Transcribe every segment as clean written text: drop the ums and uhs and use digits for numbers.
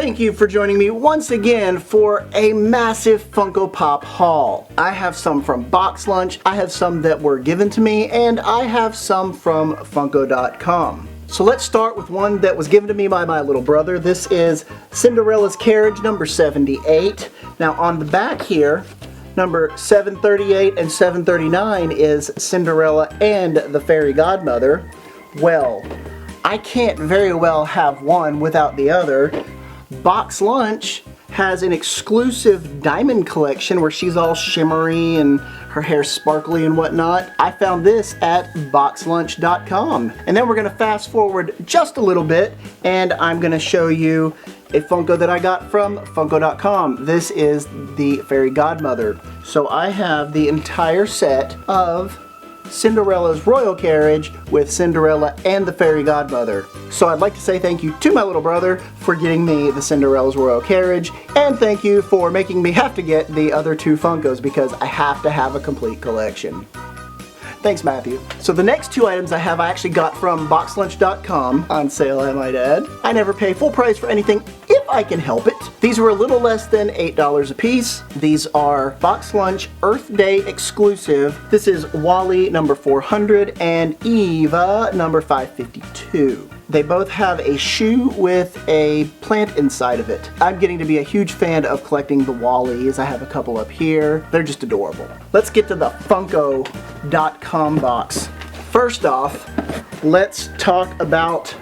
Thank you for joining me once again for a massive Funko Pop haul. I have some from Boxlunch, I have some that were given to me, and I have some from Funko.com. So let's start with one that was given to me by my little brother. This is Cinderella's Carriage number 78. Now on the back here, number 738 and 739 is Cinderella and the Fairy Godmother. Well, I can't very well have one without the other. Boxlunch has an exclusive diamond collection where she's all shimmery and her hair sparkly and whatnot. I found this at Boxlunch.com. And then we're gonna fast forward just a little bit and I'm gonna show you a Funko that I got from Funko.com. This is the Fairy Godmother. So I have the entire set of Cinderella's Royal Carriage with Cinderella and the Fairy Godmother. So I'd like to say thank you to my little brother for getting me the Cinderella's Royal Carriage, and thank you for making me have to get the other two Funkos because I have to have a complete collection. Thanks, Matthew. So the next two items I have I actually got from Boxlunch.com, on sale I might add. I never pay full price for anything if I can help it. These were a little less than $8 a piece. These are Boxlunch Earth Day exclusive. This is Wally number 400 and Eva number 552. They both have a shoe with a plant inside of it. I'm getting to be a huge fan of collecting the Wallies. I have a couple up here. They're just adorable. Let's get to the Funko.com box. First off, let's talk about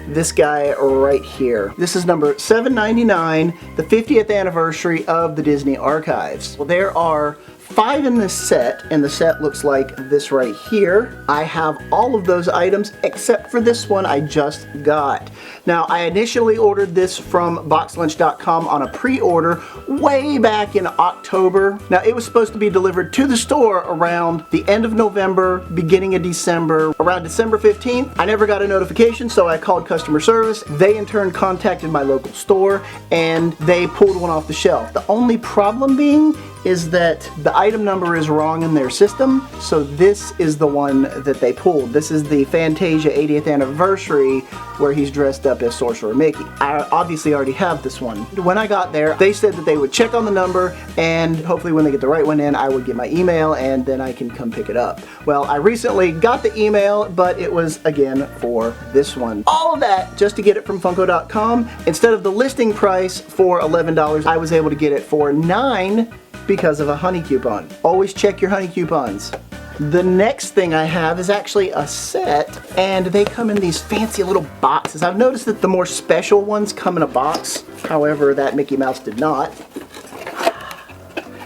this guy right here. This is number 799, the 50th anniversary of the Disney Archives. Well, there are 5 in this set, and the set looks like this right here. I have all of those items except for this one I just got. Now, I initially ordered this from Boxlunch.com on a pre-order way back in October. Now, it was supposed to be delivered to the store around the end of November, beginning of December, around December 15th. I never got a notification, so I called customer service. They in turn contacted my local store, and they pulled one off the shelf. The only problem being is that the item number is wrong in their system, so this is the one that they pulled. This is the Fantasia 80th anniversary where he's dressed up as Sorcerer Mickey. I obviously already have this one. When I got there, they said that they would check on the number and hopefully when they get the right one in, I would get my email and then I can come pick it up. Well, I recently got the email, but it was again for this one. All of that just to get it from Funko.com. Instead of the listing price for $11, I was able to get it for $9 because of a honey coupon. Always check your honey coupons. The next thing I have is actually a set, and they come in these fancy little boxes. I've noticed that the more special ones come in a box. However, that Mickey Mouse did not.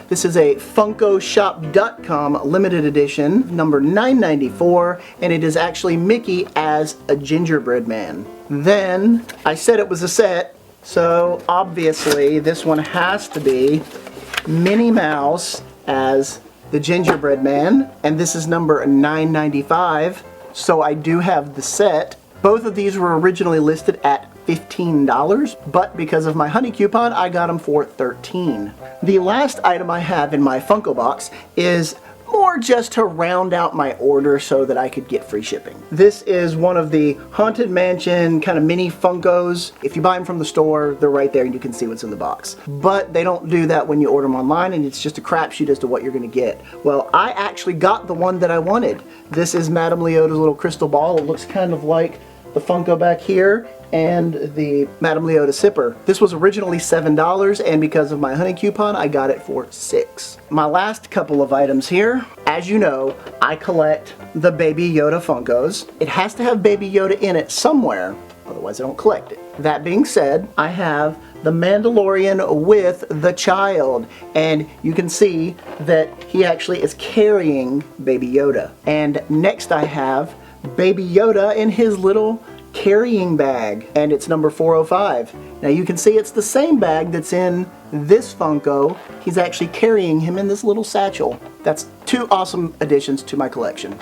This is a FunkoShop.com limited edition, number 994, and it is actually Mickey as a gingerbread man. Then, I said it was a set, so obviously this one has to be Minnie Mouse as the gingerbread man, and this is number 995, so I do have the set. Both of these were originally listed at $15, but because of my honey coupon, I got them for $13. The last item I have in my Funko box is more just to round out my order so that I could get free shipping. This is one of the Haunted Mansion kind of mini Funkos. If you buy them from the store, they're right there and you can see what's in the box. But they don't do that when you order them online, and it's just a crapshoot as to what you're gonna get. Well, I actually got the one that I wanted. This is Madame Leota's little crystal ball. It looks kind of like the Funko back here and the Madame Leota sipper. This was originally $7, and because of my honey coupon, I got it for $6. My last couple of items here, as you know, I collect the Baby Yoda Funkos. It has to have Baby Yoda in it somewhere, otherwise I don't collect it. That being said, I have the Mandalorian with the child, and you can see that he actually is carrying Baby Yoda. And next I have Baby Yoda in his little carrying bag, and it's number 405. Now you can see it's the same bag that's in this Funko. He's actually carrying him in this little satchel. That's two awesome additions to my collection.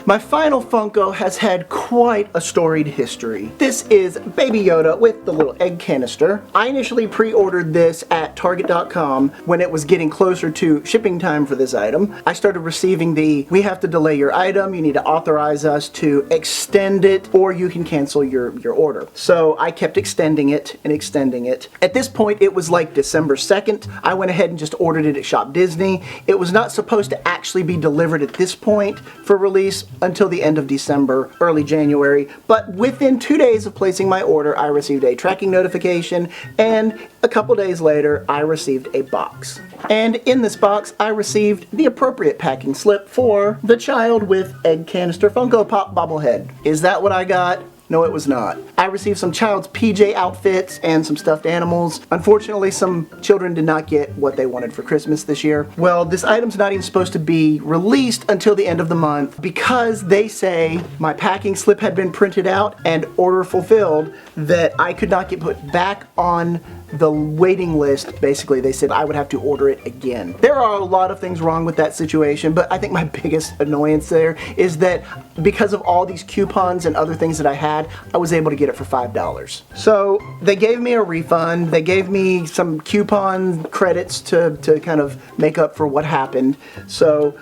My final Funko has had quite a storied history. This is Baby Yoda with the little egg canister. I initially pre-ordered this at Target.com when it was getting closer to shipping time for this item. I started receiving we have to delay your item, you need to authorize us to extend it, or you can cancel your order. So I kept extending it and extending it. At this point, it was like December 2nd. I went ahead and just ordered it at Shop Disney. It was not supposed to actually be delivered at this point for release until the end of December, early January, but within 2 days of placing my order, I received a tracking notification, and a couple days later, I received a box. And in this box, I received the appropriate packing slip for the child with egg canister Funko Pop bobblehead. Is that what I got? No, it was not. I received some child's PJ outfits and some stuffed animals. Unfortunately, some children did not get what they wanted for Christmas this year. Well, this item's not even supposed to be released until the end of the month because they say my packing slip had been printed out and order fulfilled, that I could not get put back on the waiting list. Basically, they said I would have to order it again. There are a lot of things wrong with that situation, but I think my biggest annoyance there is that because of all these coupons and other things that I had, I was able to get it for $5. So they gave me a refund. They gave me some coupon credits to kind of make up for what happened. So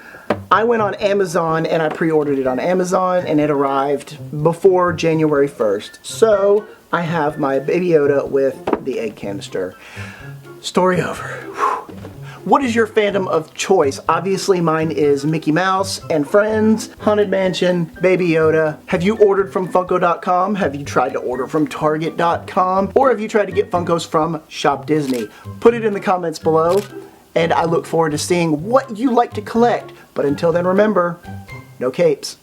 I went on Amazon and I pre-ordered it on Amazon, and it arrived before January 1st. So I have my Baby Yoda with the egg canister. Story over. Whew. What is your fandom of choice? Obviously mine is Mickey Mouse and Friends, Haunted Mansion, Baby Yoda. Have you ordered from Funko.com? Have you tried to order from Target.com? Or have you tried to get Funkos from Shop Disney? Put it in the comments below, and I look forward to seeing what you like to collect. But until then, remember, no capes.